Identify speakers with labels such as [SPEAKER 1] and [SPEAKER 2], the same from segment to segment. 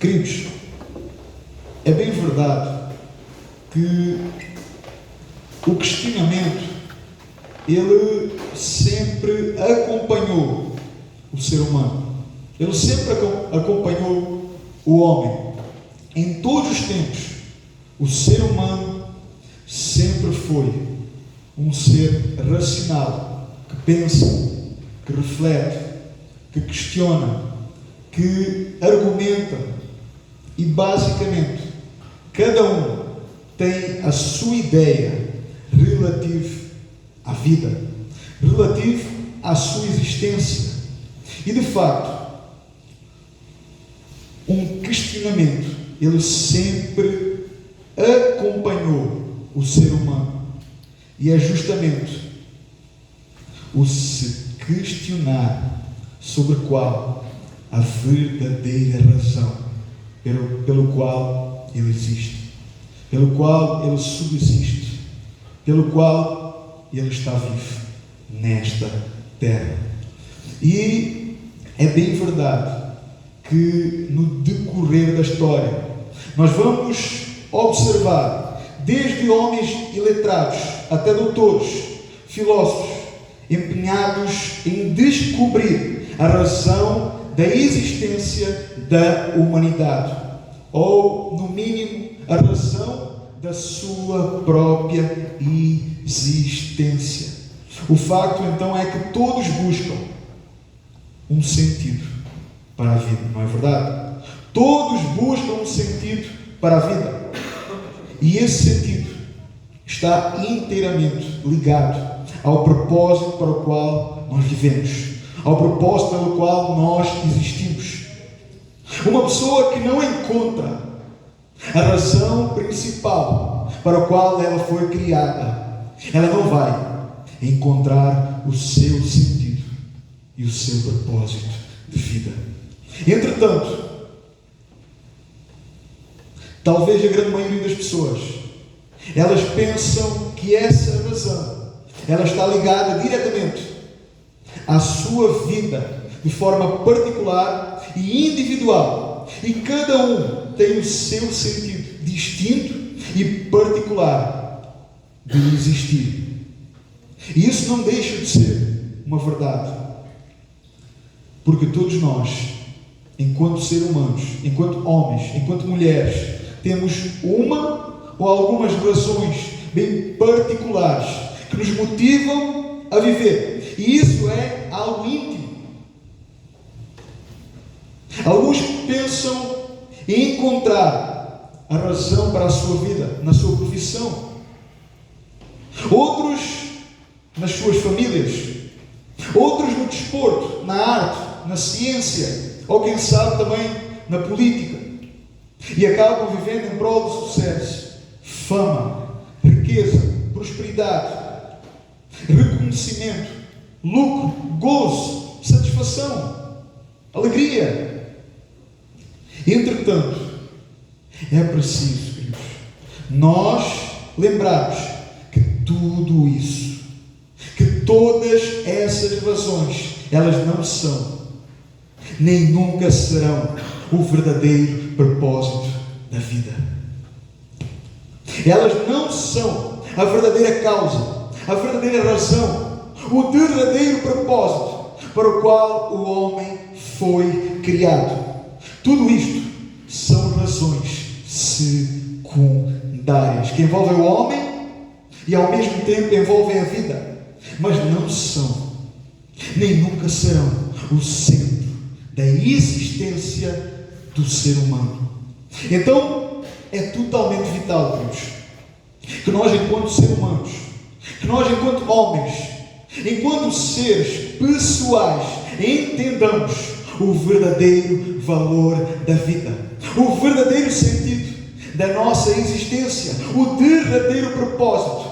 [SPEAKER 1] Queridos, é bem verdade que o questionamento, ele sempre acompanhou o ser humano. Ele sempre acompanhou o homem. Em todos os tempos, o ser humano sempre foi um ser racional, que pensa, que reflete, que questiona, que argumenta. E basicamente, cada um tem a sua ideia relativa à vida, relativo à sua existência. E de facto, um questionamento, ele sempre acompanhou o ser humano. E é justamente o se questionar sobre qual a verdadeira razão pelo qual ele existe, pelo qual ele subsiste, pelo qual ele está vivo nesta terra. E é bem verdade que no decorrer da história nós vamos observar desde homens iletrados até doutores, filósofos, empenhados em descobrir a razão da existência da humanidade, ou, no mínimo, a razão da sua própria existência. O facto, então, é que todos buscam um sentido para a vida, não é verdade? Todos buscam um sentido para a vida. E esse sentido está inteiramente ligado ao propósito para o qual nós vivemos, ao propósito pelo qual nós existimos. Uma pessoa que não encontra a razão principal para a qual ela foi criada, ela não vai encontrar o seu sentido e o seu propósito de vida. Entretanto, talvez a grande maioria das pessoas, elas pensam que essa razão, ela está ligada diretamente à sua vida, de forma particular e individual. E cada um tem o seu sentido distinto e particular de existir. E isso não deixa de ser uma verdade. Porque todos nós, enquanto seres humanos, enquanto homens, enquanto mulheres, temos uma ou algumas razões bem particulares que nos motivam a viver. E isso é algo íntimo. Alguns pensam em encontrar a razão para a sua vida na sua profissão. Outros nas suas famílias. Outros no desporto, na arte, na ciência, ou quem sabe também na política. E acabam vivendo em prol do sucesso, fama, riqueza, prosperidade, reconhecimento, lucro, gozo, satisfação, alegria. Entretanto, é preciso, queridos, nós lembrarmos que tudo isso, que todas essas razões, elas não são, nem nunca serão o verdadeiro propósito da vida. Elas não são a verdadeira causa, a verdadeira razão, o verdadeiro propósito para o qual o homem foi criado. Tudo isto são razões secundárias que envolvem o homem e ao mesmo tempo envolvem a vida, mas não são, nem nunca serão o centro da existência do ser humano. Então, é totalmente vital, queridos, que nós, enquanto seres humanos, que nós, enquanto homens, enquanto seres pessoais, entendamos o verdadeiro valor da vida, o verdadeiro sentido da nossa existência, o verdadeiro propósito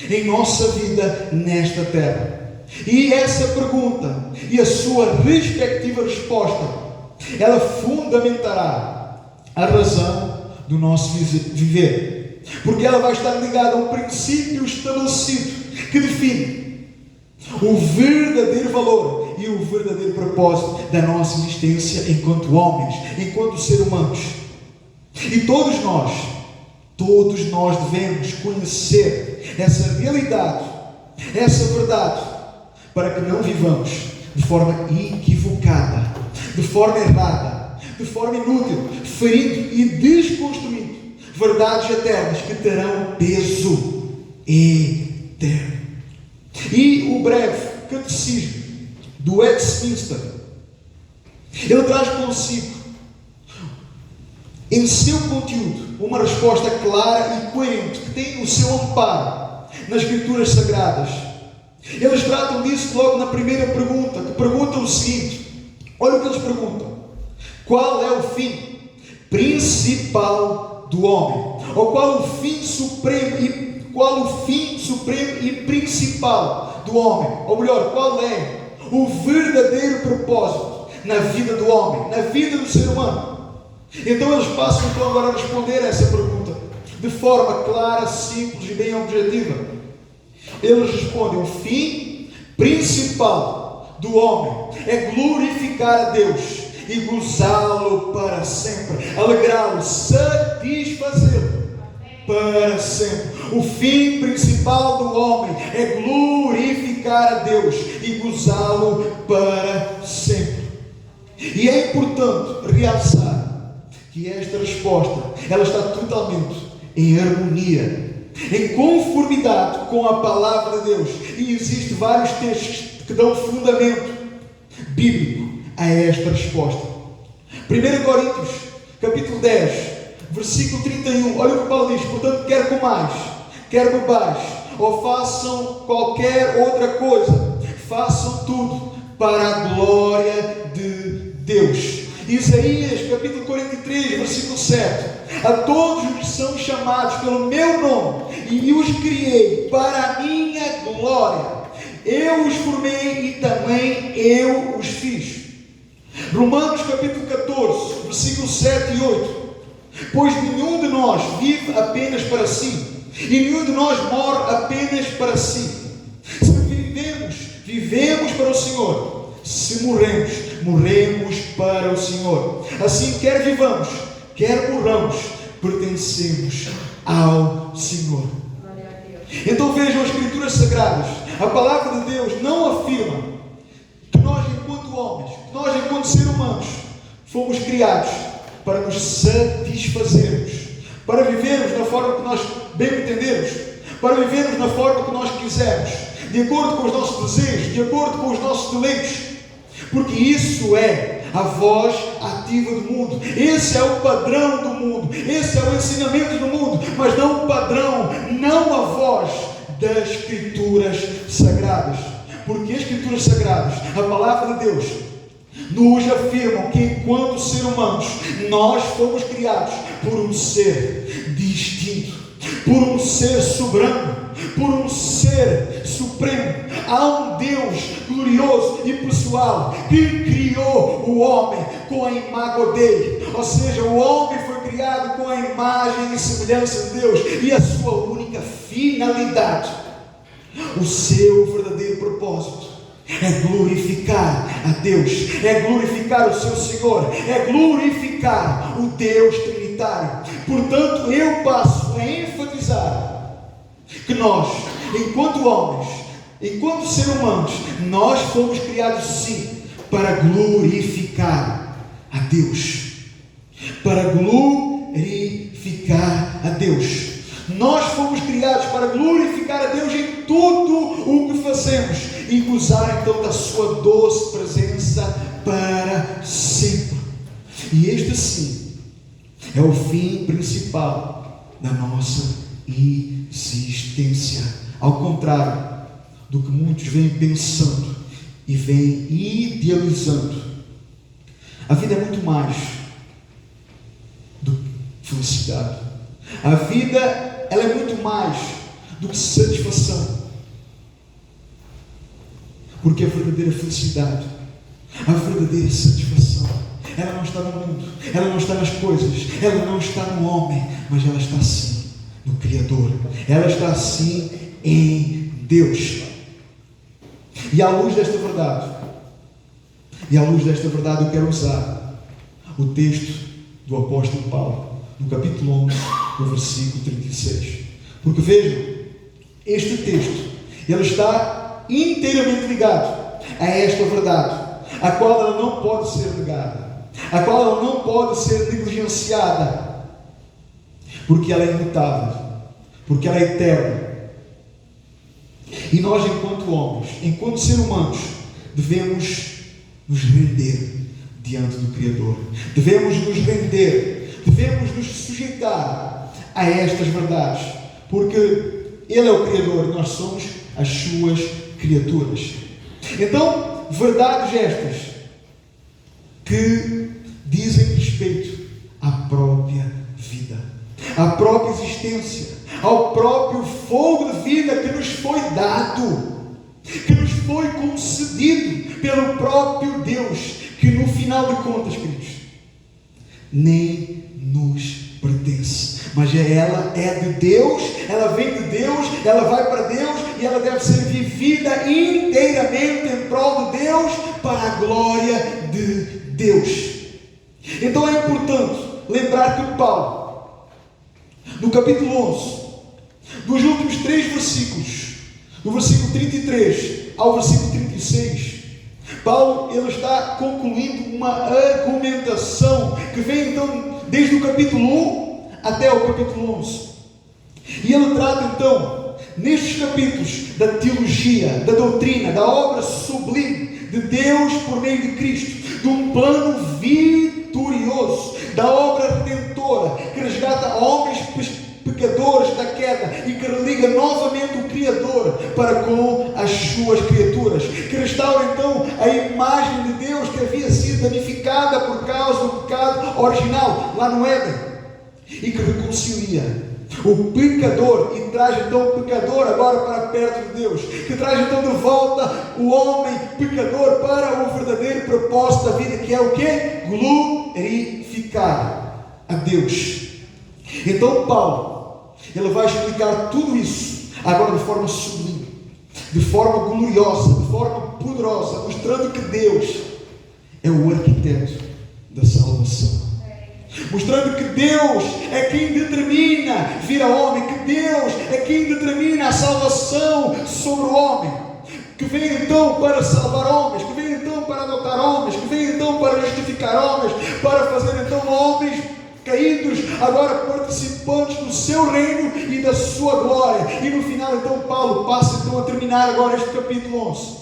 [SPEAKER 1] em nossa vida nesta terra. E essa pergunta e a sua respectiva resposta, ela fundamentará a razão do nosso viver, porque ela vai estar ligada a um princípio estabelecido que define o verdadeiro valor e o verdadeiro propósito da nossa existência enquanto homens, enquanto seres humanos. E todos nós devemos conhecer essa realidade, essa verdade, para que não vivamos de forma equivocada, de forma errada, de forma inútil, ferindo e desconstruindo verdades eternas que terão peso eterno. E o breve catecismo do Westminster, ele traz consigo em seu conteúdo uma resposta clara e coerente que tem o seu amparo nas Escrituras Sagradas. Eles tratam disso logo na primeira pergunta, que pergunta o seguinte: olha o que eles perguntam: qual é o fim principal do homem? Ou qual o fim supremo e principal do homem? Ou melhor, qual é o verdadeiro propósito na vida do homem, na vida do ser humano? Então eles passam então agora a responder a essa pergunta de forma clara, simples e bem objetiva. Eles respondem: o fim principal do homem é glorificar a Deus e gozá-lo para sempre, alegrá-lo, satisfazê-lo para sempre. O fim principal do homem é glorificar a Deus e gozá-lo para sempre. E é importante realçar que esta resposta, ela está totalmente em harmonia, em conformidade com a palavra de Deus. E existem vários textos que dão fundamento bíblico a esta resposta. 1 Coríntios, capítulo 10, versículo 31, olha o que Paulo diz: portanto, quer comais, quer bebais, ou façam qualquer outra coisa, façam tudo para a glória de Deus. Isaías, capítulo 43, versículo 7: a todos os que são chamados pelo meu nome, e os criei para a minha glória, eu os formei e também eu os fiz. Romanos, capítulo 14, versículo 7 e 8: pois nenhum de nós vive apenas para si, e nenhum de nós morre apenas para si. Se vivemos, vivemos para o Senhor. Se morremos, morremos para o Senhor. Assim, quer vivamos, quer morramos, pertencemos ao Senhor. Então vejam as Escrituras Sagradas. A palavra de Deus não afirma que nós, enquanto homens, que nós, enquanto seres humanos, fomos criados para nos satisfazermos, para vivermos da forma que nós bem entendermos, para vivermos da forma que nós quisermos, de acordo com os nossos desejos, de acordo com os nossos deleites, porque isso é a voz ativa do mundo, esse é o padrão do mundo, esse é o ensinamento do mundo, mas não o padrão, não a voz das Escrituras Sagradas. Porque as Escrituras Sagradas, a palavra de Deus, nos afirmam que enquanto seres humanos nós fomos criados por um ser distinto, por um ser soberano, por um ser supremo. Há um Deus glorioso e pessoal que criou o homem com a imago dele, ou seja, o homem foi criado com a imagem e semelhança de Deus, e a sua única finalidade, o seu verdadeiro propósito, é glorificar a Deus, é glorificar o seu Senhor, é glorificar o Deus Trinitário. Portanto, eu passo a enfatizar que nós, enquanto homens, enquanto seres humanos, nós fomos criados sim para glorificar a Deus, para glorificar a Deus. Nós fomos criados para glorificar a Deus em tudo o que fazemos e gozar então da sua doce presença para sempre. E este sim é o fim principal da nossa existência, ao contrário do que muitos vêm pensando e vêm idealizando. A vida é muito mais do que felicidade. A vida, ela é muito mais do que satisfação. Porque a verdadeira felicidade, a verdadeira satisfação, ela não está no mundo, ela não está nas coisas, ela não está no homem, mas ela está sim no Criador, ela está sim em Deus. E à luz desta verdade, E à luz desta verdade eu quero usar o texto do apóstolo Paulo, no capítulo 11, no versículo 36. Porque vejam, este texto, ele está inteiramente ligado a esta verdade, a qual ela não pode ser negada, a qual ela não pode ser negligenciada, porque ela é imutável, porque ela é eterna. E nós, enquanto homens, enquanto seres humanos, devemos nos render diante do Criador, devemos nos render, devemos nos sujeitar a estas verdades, porque Ele é o Criador e nós somos as suas criaturas. Então, verdades estas que dizem respeito à própria vida, à própria existência, ao próprio fogo de vida que nos foi dado, que nos foi concedido pelo próprio Deus, que no final de contas, queridos, nem nos pertence, mas ela é de Deus, ela vem de Deus, ela vai para Deus e ela deve ser vivida inteiramente em prol de Deus, para a glória de Deus. Então é importante lembrar que Paulo, no capítulo 11, dos últimos 3 versículos, do versículo 33 ao versículo 36, Paulo ele está concluindo uma argumentação que vem então desde o capítulo 1 até o capítulo 11. E ele trata então, nestes capítulos, da teologia, da doutrina, da obra sublime de Deus por meio de Cristo, de um plano vitorioso, da obra redentora, que resgata homens pecadores da queda e que religa novamente o Criador para com as suas criaturas, que restaura então a imagem de Deus que havia sido danificada por causa do pecado original lá no Éden, e que reconcilia o pecador e traz então o pecador agora para perto de Deus, que traz então de volta o homem pecador para o verdadeiro propósito da vida, que é o quê? Glorificar a Deus. Então Paulo, ele vai explicar tudo isso agora de forma sublime, de forma gloriosa, de forma poderosa, mostrando que Deus é o arquiteto da salvação, mostrando que Deus é quem determina vir ao homem, que Deus é quem determina a salvação sobre o homem, que vem então para salvar homens, que vem então para adotar homens, que vem então para justificar homens, para fazer então homens caídos, agora participantes do seu reino e da sua glória. E no final então Paulo passa então a terminar agora este capítulo 11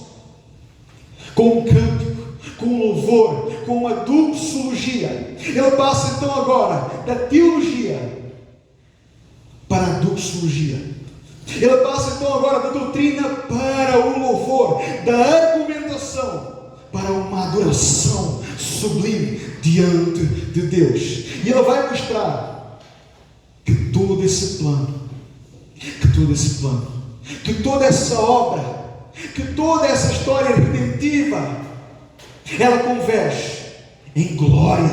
[SPEAKER 1] com um cântico, com um louvor, com uma doxologia. Ele passa então agora da teologia para a doxologia. Ele passa então agora da doutrina para o louvor, da argumentação para uma adoração sublime diante de Deus. E ele vai mostrar que todo esse plano, que toda essa obra, que toda essa história redentiva, ela converge em glória,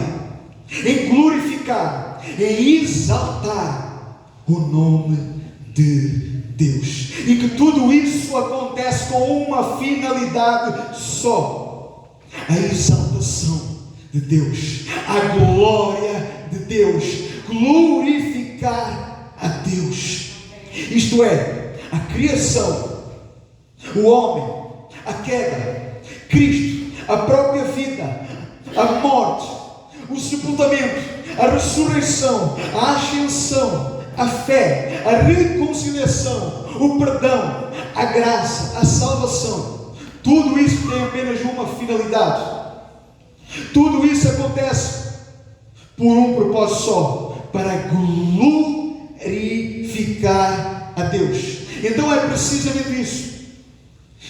[SPEAKER 1] em glorificar, em exaltar o nome de Deus. E que tudo isso acontece com uma finalidade só: a exaltação de Deus, a glória de Deus, glorificar a Deus. Isto é, a criação, o homem, a queda, Cristo, a própria vida, a morte, o sepultamento, a ressurreição, a ascensão, a fé, a reconciliação, o perdão, a graça, a salvação. Tudo isso tem apenas uma finalidade. Tudo isso acontece por um propósito só: para glorificar a Deus. Então é precisamente isso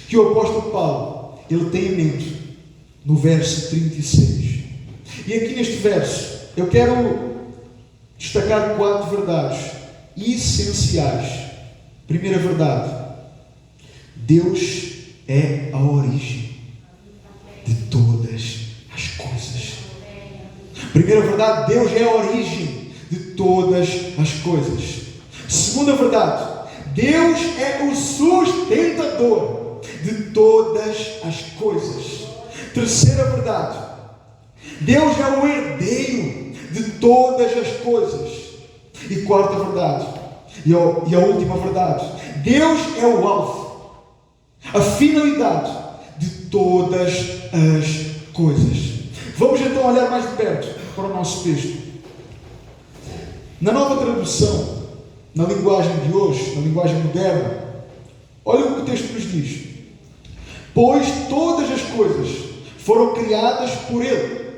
[SPEAKER 1] que o apóstolo Paulo ele tem em mente no verso 36. E aqui neste verso eu quero destacar 4 verdades essenciais. Primeira verdade: Deus é a origem de todas as coisas. Primeira verdade: Deus é a origem de todas as coisas. Segunda verdade: Deus é o sustentador de todas as coisas. Terceira verdade: Deus é o herdeiro de todas as coisas. E quarta verdade, e a última verdade: Deus é o alvo, a finalidade de todas as coisas. Vamos então olhar mais de perto para o nosso texto. Na nova tradução, na linguagem de hoje, na linguagem moderna, olha o que o texto nos diz: pois todas as coisas foram criadas por Ele,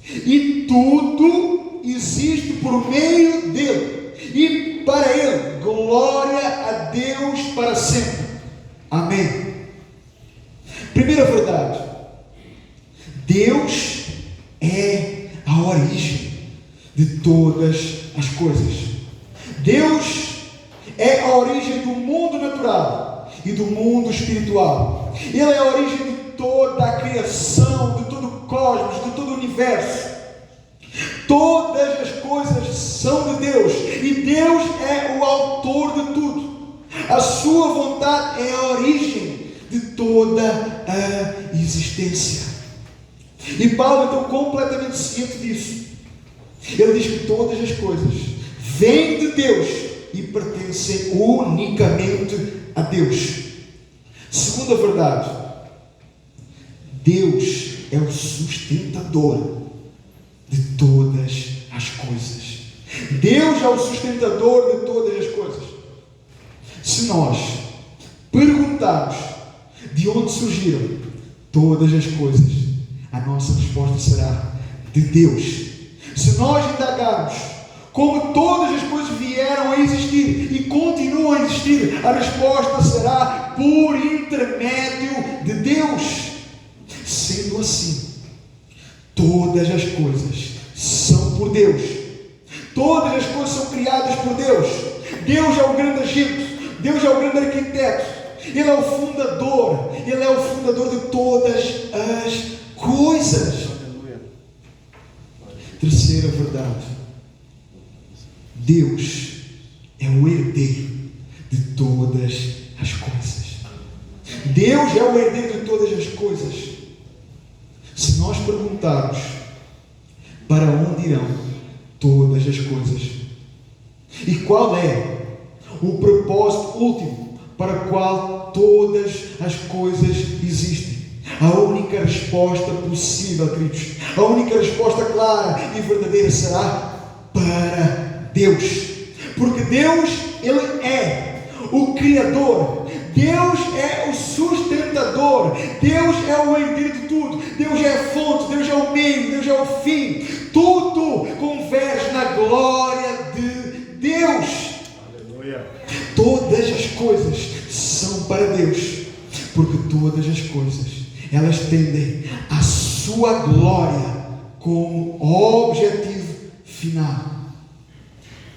[SPEAKER 1] e tudo existe por meio dele, e para Ele, glória a Deus para sempre. Amém. Primeira verdade: Deus é a origem de todas as coisas. Deus é a origem do mundo natural e do mundo espiritual. Ele é a origem de toda a criação, de todo o cosmos, de todo o universo. Todas as coisas são de Deus, e Deus é o autor de tudo. A sua vontade é a origem de toda a existência. E Paulo, então, completamente ciente disso, ele diz que todas as coisas vêm de Deus e pertencem unicamente a Deus. Segunda verdade: Deus é o sustentador de todas as coisas. Deus é o sustentador de todas as coisas. Se nós perguntarmos de onde surgiram todas as coisas, a nossa resposta será: de Deus. Se nós indagarmos como todas as coisas vieram a existir e continuam a existir, a resposta será: por intermédio de Deus. Sendo assim, todas as coisas são por Deus. Todas as coisas são criadas por Deus. Deus é o grande agente. Deus é o grande arquiteto. Ele é o fundador. Ele é o fundador de todas as coisas. Terceira verdade: Deus é o herdeiro de todas as coisas. Deus é o herdeiro de todas as coisas. Se nós perguntarmos para onde irão todas as coisas e qual é o propósito último para o qual todas as coisas existem, a única resposta possível, queridos, a única resposta clara e verdadeira será: para Deus. Porque Deus, Ele é o Criador. Deus é o sustentador. Deus é o herdeiro de tudo. Deus é a fonte, Deus é o meio, Deus é o fim. Tudo converge na glória de Deus. Aleluia. Todas as coisas são para Deus, porque todas as coisas, elas tendem à sua glória como objetivo final.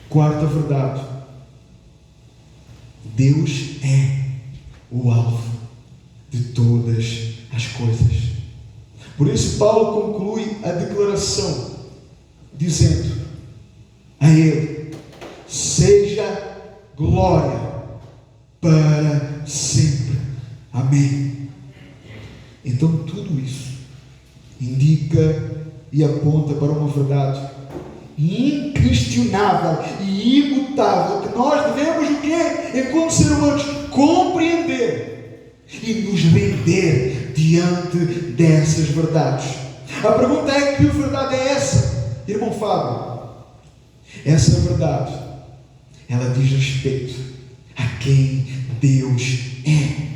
[SPEAKER 1] Quarta verdade: Deus é o alvo de todas as coisas. Por isso Paulo conclui a declaração dizendo: a Ele seja glória para sempre. Amém. Então tudo isso indica e aponta para uma verdade inquestionável e imutável, que nós devemos o quê? Enquanto seres humanos, compreender e nos render diante dessas verdades. A pergunta é: que verdade é essa, irmão Fábio? Essa verdade, ela diz respeito a quem Deus é.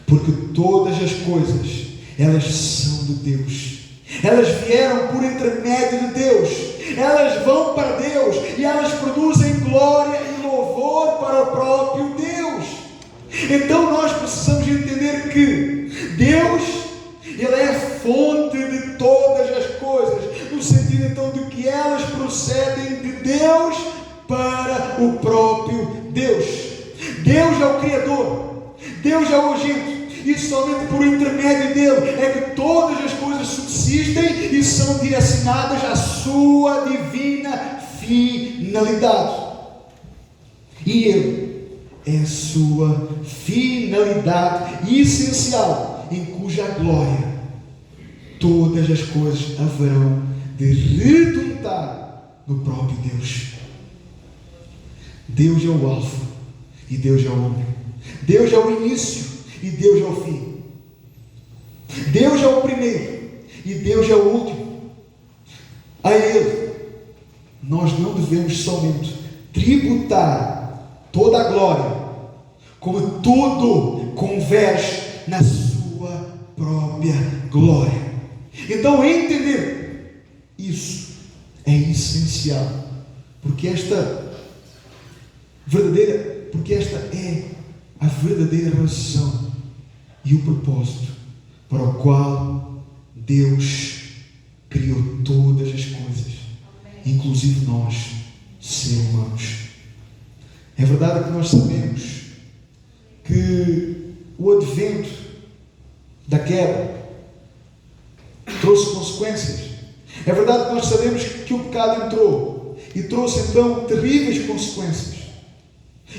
[SPEAKER 1] Porque todas as coisas, elas são de Deus. Elas vieram por intermédio de Deus. Elas vão para Deus e elas produzem glória e louvor para o próprio Deus. Então nós precisamos entender que Deus, Ele é a fonte de todas as coisas, no sentido então de que elas procedem de Deus para o próprio Deus. Deus é o Criador, Deus é o agente, e somente por intermédio dele é que todas as coisas subsistem e são direcionadas à sua divina finalidade. E Ele é a sua finalidade essencial, em cuja glória todas as coisas haverão de redundar no próprio Deus. Deus é o alfa e Deus é o ômega. Deus é o início e Deus é o fim. Deus é o primeiro e Deus é o último. A Ele nós não devemos somente tributar toda a glória, como tudo converge na sua própria glória. Então, entender isso é essencial, porque esta é a verdadeira razão e o propósito para o qual Deus criou todas as coisas, inclusive nós, seres humanos. É verdade que nós sabemos que o advento da queda trouxe consequências. É verdade que nós sabemos que o pecado entrou e trouxe então terríveis consequências.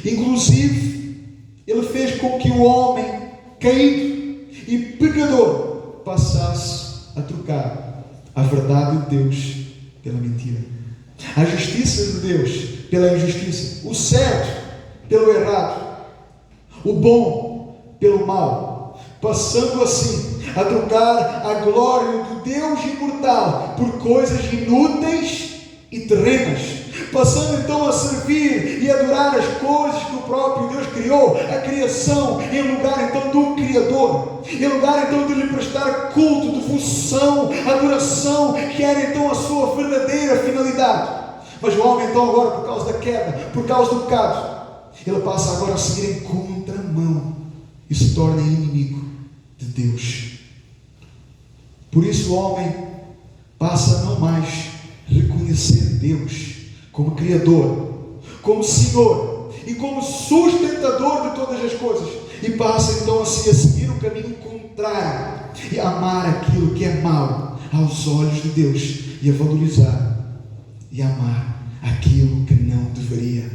[SPEAKER 1] Inclusive, ele fez com que o homem caído e pecador passasse a trocar a verdade de Deus pela mentira, a justiça de Deus pela injustiça, o certo pelo errado, o bom pelo mal, passando assim a trocar a glória do Deus imortal por coisas inúteis e terrenas, passando então a servir e adorar as coisas que o próprio Deus criou, a criação, em lugar então do Criador, em lugar então de lhe prestar culto, devoção, adoração, que era então a sua verdadeira finalidade. Mas o homem então agora, por causa da queda, por causa do pecado, ele passa agora a seguir em contramão e se torna inimigo de Deus. Por isso o homem passa a não mais reconhecer Deus como Criador, como Senhor e como sustentador de todas as coisas, e passa então assim a seguir o caminho contrário e a amar aquilo que é mau aos olhos de Deus e a valorizar e amar aquilo que não deveria.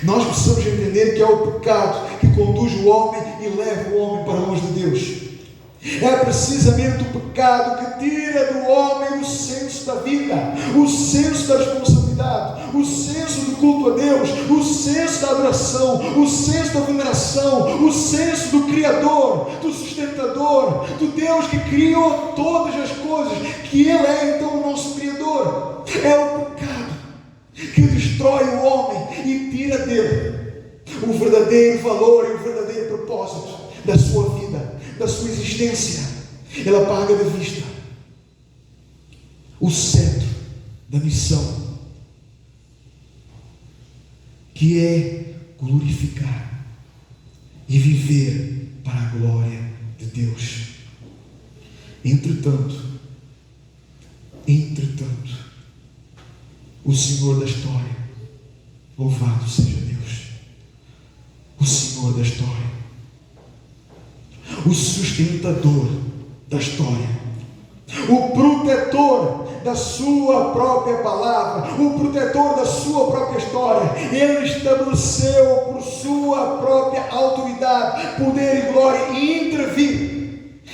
[SPEAKER 1] Nós precisamos entender que é o pecado que conduz o homem e leva o homem para longe de Deus. É precisamente o pecado que tira do homem o senso da vida, o senso da responsabilidade, o senso do culto a Deus, o senso da adoração, o senso da veneração, o senso do Criador, do sustentador, do Deus que criou todas as coisas, que Ele é então o nosso Criador. É o pecado que destrói o homem e tira dele o verdadeiro valor e o verdadeiro propósito da sua vida, da sua existência. Ele apaga da vista o centro da missão, que é glorificar e viver para a glória de Deus. Entretanto, o Senhor da história, louvado seja Deus, o Senhor da história, o sustentador da história, o protetor da sua própria palavra, o protetor da sua própria história, Ele estabeleceu por sua própria autoridade, poder e glória, e intervir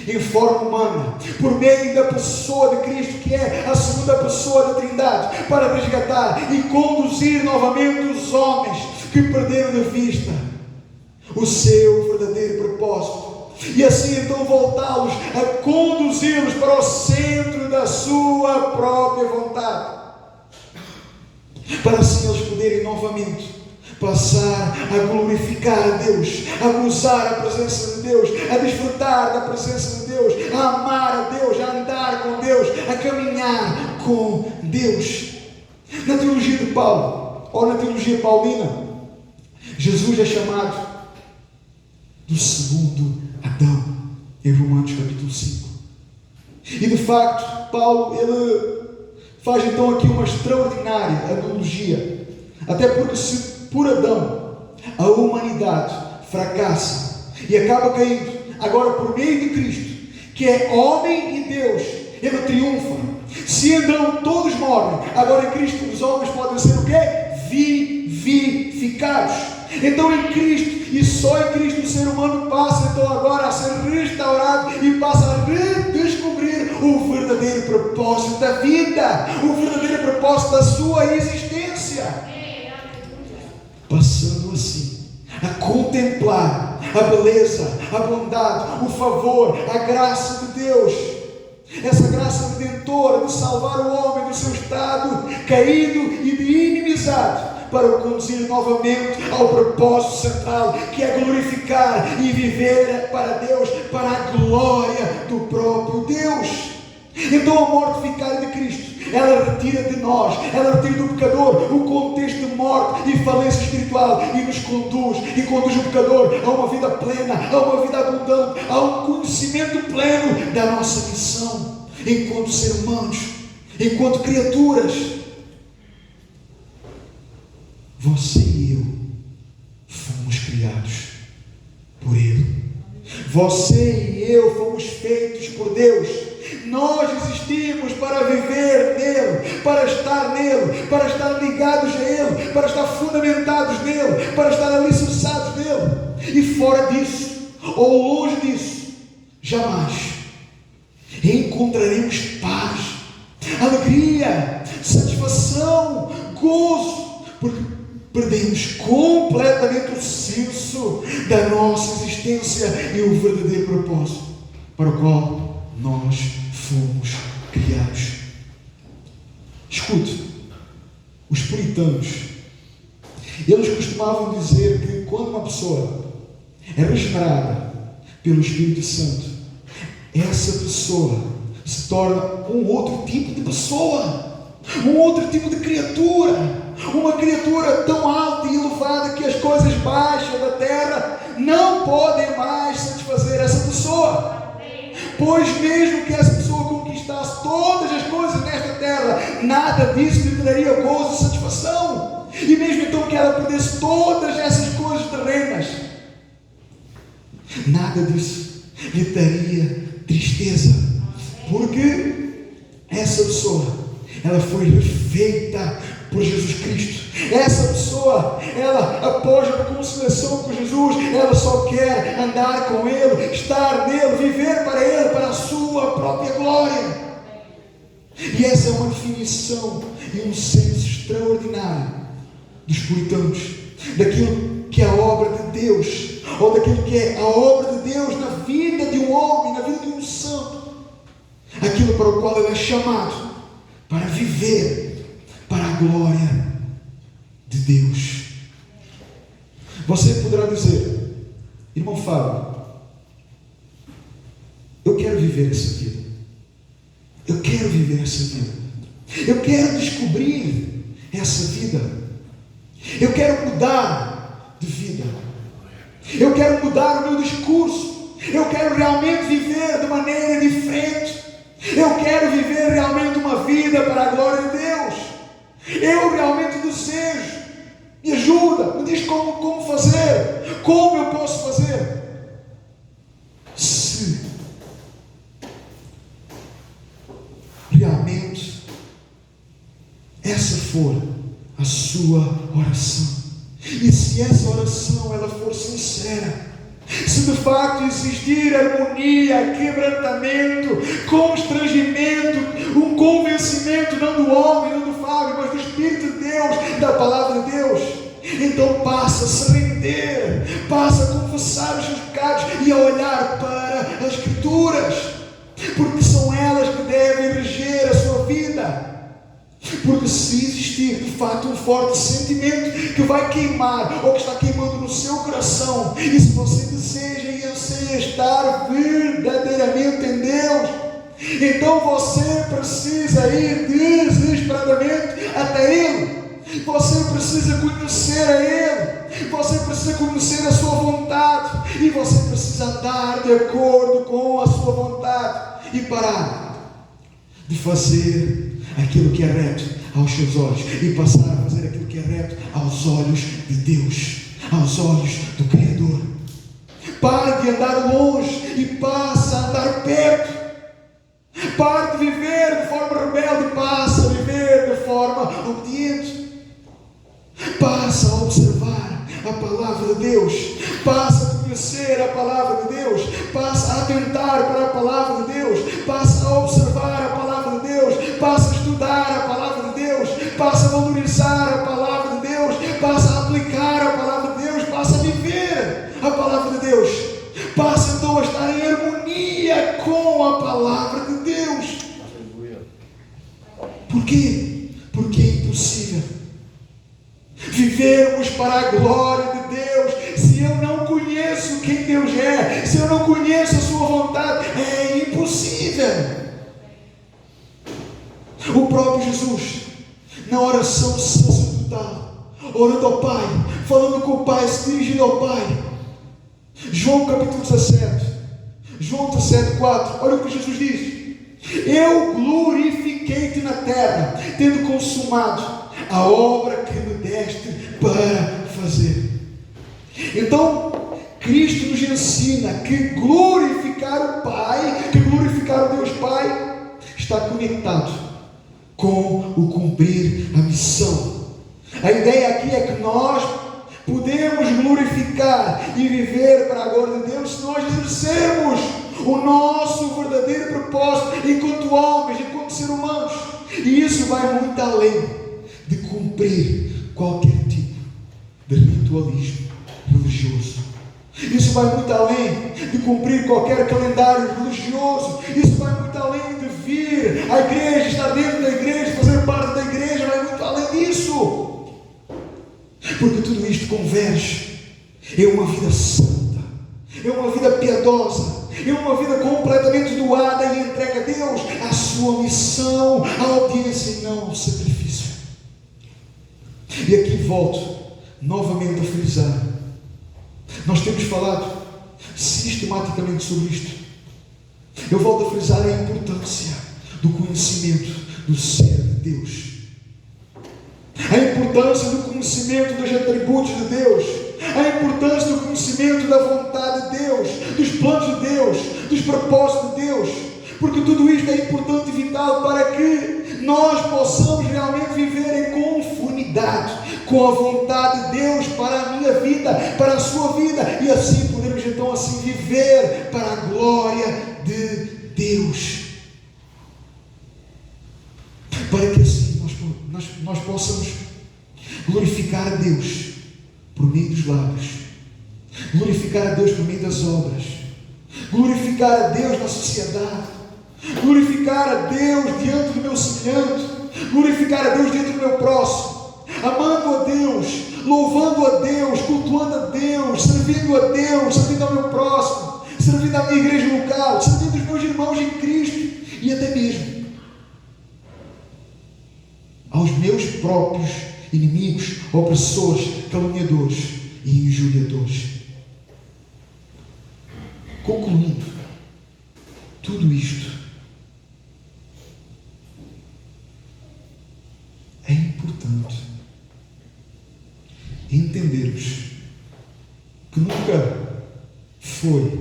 [SPEAKER 1] em forma humana, por meio da pessoa de Cristo, que é a segunda pessoa da Trindade, para resgatar e conduzir novamente os homens que perderam de vista o seu verdadeiro propósito, e assim então voltá-los a conduzi-los para o centro da sua própria vontade, para assim eles poderem novamente passar a glorificar a Deus, a gozar a presença de Deus, a desfrutar da presença de Deus, a amar a Deus, a andar com Deus, a caminhar com Deus. Na teologia de Paulo, ou na teologia paulina, Jesus é chamado do segundo Adão, em Romanos capítulo 5. E de facto, Paulo, ele faz então aqui uma extraordinária analogia, até porque se por Adão a humanidade fracassa e acaba caindo, agora por meio de Cristo, que é homem e Deus, ele triunfa. Se em Adão todos morrem, agora em Cristo os homens podem ser o quê? Vivificados. Então em Cristo, e só em Cristo, o ser humano passa então agora a ser restaurado e passa a redescobrir o verdadeiro propósito da vida, o verdadeiro propósito da sua existência, passando assim a contemplar a beleza, a bondade, o favor, a graça de Deus, essa graça redentora de salvar o homem do seu estado caído e de inimizade, para o conduzir novamente ao propósito central, que é glorificar e viver para Deus, para a glória do próprio Deus. Então a morte vicária de Cristo, ela retira de nós, ela retira do pecador o contexto de morte e falência espiritual e nos conduz o pecador a uma vida plena, a uma vida abundante, a um conhecimento pleno da nossa missão enquanto seres humanos, enquanto criaturas. Você e eu fomos criados por Ele. Você e eu fomos feitos por Deus. Nós existimos para viver nele, para estar nele, para estar ligados a Ele, para estar fundamentados nele, para estar alicerçados nele. E fora disso, ou longe disso, jamais encontraremos paz, alegria, satisfação, gozo, porque perdemos completamente o senso da nossa existência e o verdadeiro propósito para o qual nós fomos criados. Escute, os puritanos, eles costumavam dizer que quando uma pessoa é regenerada pelo Espírito Santo, essa pessoa se torna um outro tipo de pessoa, um outro tipo de criatura, uma criatura tão alta e elevada que as coisas baixas da terra não podem mais satisfazer essa pessoa. Pois mesmo que essa pessoa conquistasse todas as coisas nesta terra, nada disso lhe traria gozo e satisfação. E mesmo então que ela perdesse todas essas coisas terrenas, nada disso lhe traria tristeza, porque essa pessoa, ela foi refeita por Jesus Cristo. Essa pessoa, ela, após a reconciliação com Jesus, ela só quer andar com Ele, estar nele, viver para Ele, para a sua própria glória. E essa é uma definição e um senso extraordinário dos puritanos, daquilo que é a obra de Deus, ou daquilo que é a obra de Deus na vida de um homem, na vida de um santo, aquilo para o qual ele é chamado para viver para a glória de Deus. Você poderá dizer: irmão Fábio, eu quero viver essa vida, eu quero viver essa vida, eu quero descobrir essa vida, eu quero mudar de vida, eu quero mudar o meu discurso, eu quero realmente viver de maneira diferente, eu quero viver realmente uma vida para a glória de Deus. Eu realmente desejo. Me ajuda, me diz como fazer, como eu posso fazer. Se realmente essa for a sua oração, e se essa oração ela for sincera, se de facto existir harmonia, quebrantamento, constrangimento, um convencimento não do homem, não do Fábio, mas do Espírito de Deus, da Palavra de Deus, então passa a se render, passa a confessar os seus pecados e a olhar para as Escrituras, porque são elas que devem reger a sua vida. Porque se existir de facto um forte sentimento que vai queimar, ou que está queimando no seu coração, e se você deseja e anseia estar verdadeiramente em Deus, então você precisa ir desesperadamente até Ele. Você precisa conhecer a Ele, você precisa conhecer a sua vontade, e você precisa andar de acordo com a sua vontade e parar de fazer aquilo que é reto aos seus olhos e passar a fazer aquilo que é reto aos olhos de Deus, aos olhos do Criador. Pare de andar longe e passe a andar perto. Pare de viver de forma rebelde e passe a viver de forma obediente. Passa a observar a palavra palavra de Deus, passa a conhecer a palavra de Deus, passa a atentar para a palavra de Deus, passa a observar a palavra de Deus, passa a estudar a palavra de Deus, passa a valorizar a palavra de Deus, passa a aplicar a palavra de Deus, passa a viver a palavra de Deus, passa então a estar em harmonia com a palavra de Deus. Por quê? Porque é impossível vivermos para a glória de Deus se eu não conheço quem Deus é, se eu não conheço a sua vontade. É impossível. O próprio Jesus, na oração sacerdotal, orando ao Pai, falando com o Pai, se dirigindo ao Pai, João capítulo 17, João 17:4, olha o que Jesus diz: eu glorifiquei-te na terra, tendo consumado a obra que me deste para fazer. Então, Cristo nos ensina que glorificar o Pai, que glorificar o Deus Pai, está conectado com o cumprir a missão. A ideia aqui é que nós podemos glorificar e viver para a glória de Deus se nós exercermos o nosso verdadeiro propósito enquanto homens, enquanto seres humanos. E isso vai muito além de cumprir qualquer tipo de ritualismo religioso. Isso vai muito além de cumprir qualquer calendário religioso. Isso vai muito além de vir à igreja, estar dentro da igreja, fazer parte da igreja. Vai muito além disso, porque tudo isto converge em uma vida santa, é uma vida piedosa, é uma vida completamente doada e entregue a Deus, a sua missão, a obediência e não ao sacrifício. E aqui volto novamente a frisar, nós temos falado sistematicamente sobre isto. Eu volto a frisar a importância do conhecimento do ser de Deus, a importância do conhecimento dos atributos de Deus, a importância do conhecimento da vontade de Deus, dos planos de Deus, dos propósitos de Deus, porque tudo isto é importante e vital para que nós possamos realmente viver em conformidade com a vontade de Deus para a minha vida, para a sua vida, e assim podemos então assim viver para a glória de Deus, para que assim nós possamos glorificar a Deus por meio dos lábios, glorificar a Deus por meio das obras, glorificar a Deus na sociedade, glorificar a Deus diante do meu semelhante, glorificar a Deus diante do meu próximo, amando a Deus, louvando a Deus, cultuando a Deus, servindo a Deus, servindo ao meu próximo, servindo à minha igreja local, servindo os meus irmãos em Cristo e até mesmo aos meus próprios inimigos, opressores, caluniadores e injuriadores. Concluindo, tudo isto é importante entendermos que nunca foi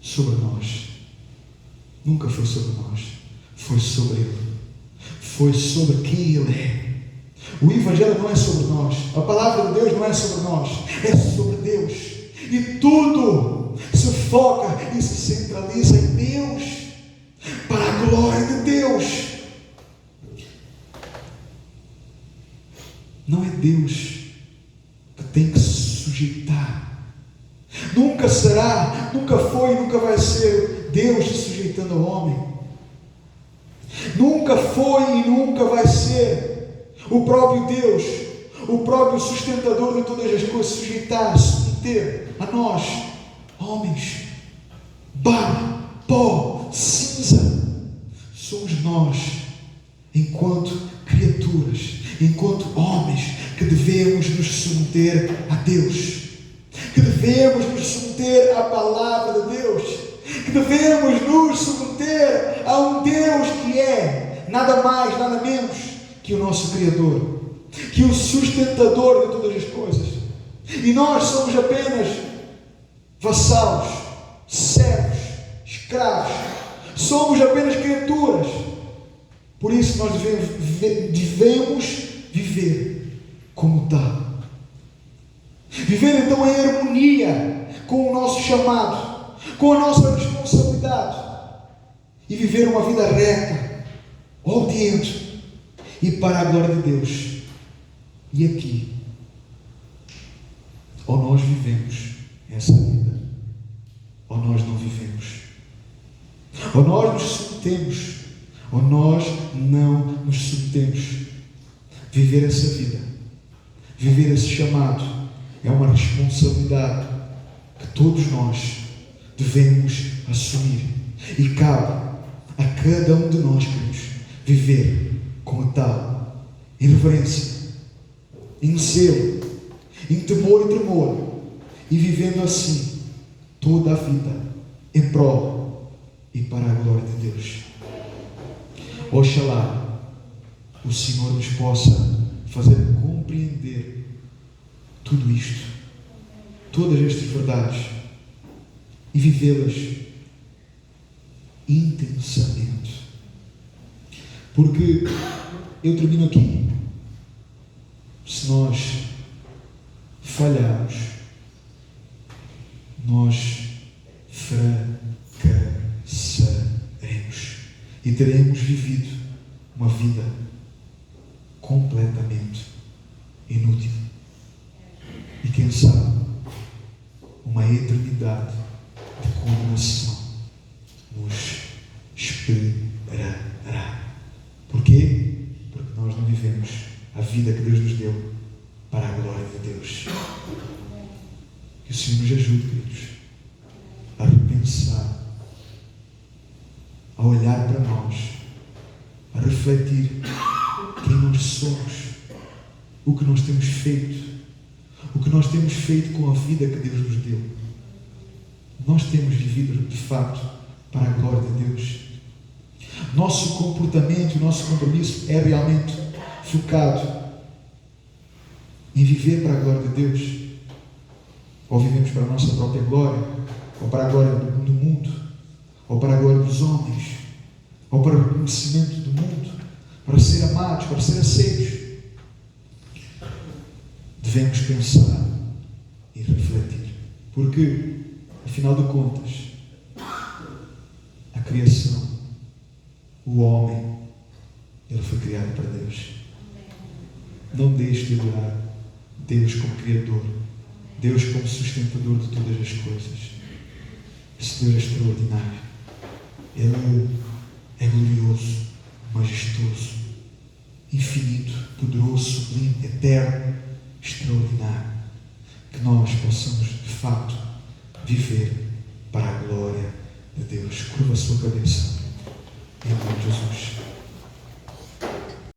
[SPEAKER 1] sobre nós, nunca foi sobre nós, foi sobre Ele, foi sobre quem Ele é. O Evangelho não é sobre nós, a palavra de Deus não é sobre nós, é sobre Deus, e tudo se foca e se centraliza em Deus, para a glória de Deus. Não é Deus que tem que se sujeitar, nunca será, nunca foi, nunca vai ser Deus se sujeitando ao homem. Nunca foi e nunca vai ser o próprio Deus, o próprio sustentador de todas as coisas, sujeitar-se, submeter a nós, homens, barro, pó, cinza. Somos nós, enquanto criaturas, enquanto homens, que devemos nos submeter a Deus, que devemos nos submeter à palavra de Deus, que devemos nos submeter a um Deus que é nada mais, nada menos que o nosso Criador, que o sustentador de todas as coisas, e nós somos apenas vassalos, servos, escravos, somos apenas criaturas. Por isso nós devemos viver como tal, Viver então em harmonia com o nosso chamado, com a nossa responsabilidade. E viver uma vida reta, obediente e para a glória de Deus. E aqui, ou nós vivemos essa vida, ou nós não vivemos. Ou nós nos submetemos, ou nós não nos submetemos. Viver essa vida, viver esse chamado, é uma responsabilidade que todos nós devemos assumir. E cabe a cada um de nós, queridos, viver com tal, em reverência, em zelo, em temor e tremor, e vivendo assim toda a vida em prol e para a glória de Deus. Oxalá o Senhor nos possa fazer compreender tudo isto, todas estas verdades, e vivê-las intensamente. Porque eu termino aqui. Se nós falharmos, nós fracassaremos e teremos vivido uma vida completamente inútil. E quem sabe, uma eternidade de condenação nos esperará. Porquê? Porque nós não vivemos a vida que Deus nos deu para a glória de Deus. Que o Senhor nos ajude, queridos, a repensar, a olhar para nós, a refletir quem nós somos, o que nós temos feito, o que nós temos feito com a vida que Deus nos deu. Nós temos vivido de facto para a glória de Deus. Nosso comportamento, nosso compromisso é realmente focado em viver para a glória de Deus? Ou vivemos para a nossa própria glória? Ou para a glória do mundo? Ou para a glória dos homens? Ou para o reconhecimento do mundo? Para ser amados, para ser aceitos? Devemos pensar e refletir. Porque, afinal de contas, a criação, o homem, ele foi criado para Deus. Não deixe de adorar Deus como Criador, Deus como sustentador de todas as coisas. Esse Deus é extraordinário. Ele é glorioso, majestoso, infinito, poderoso, sublime, eterno, extraordinário. Que nós possamos, de facto, viver para a glória de Deus. Curva a sua cabeça. Em nome de Jesus.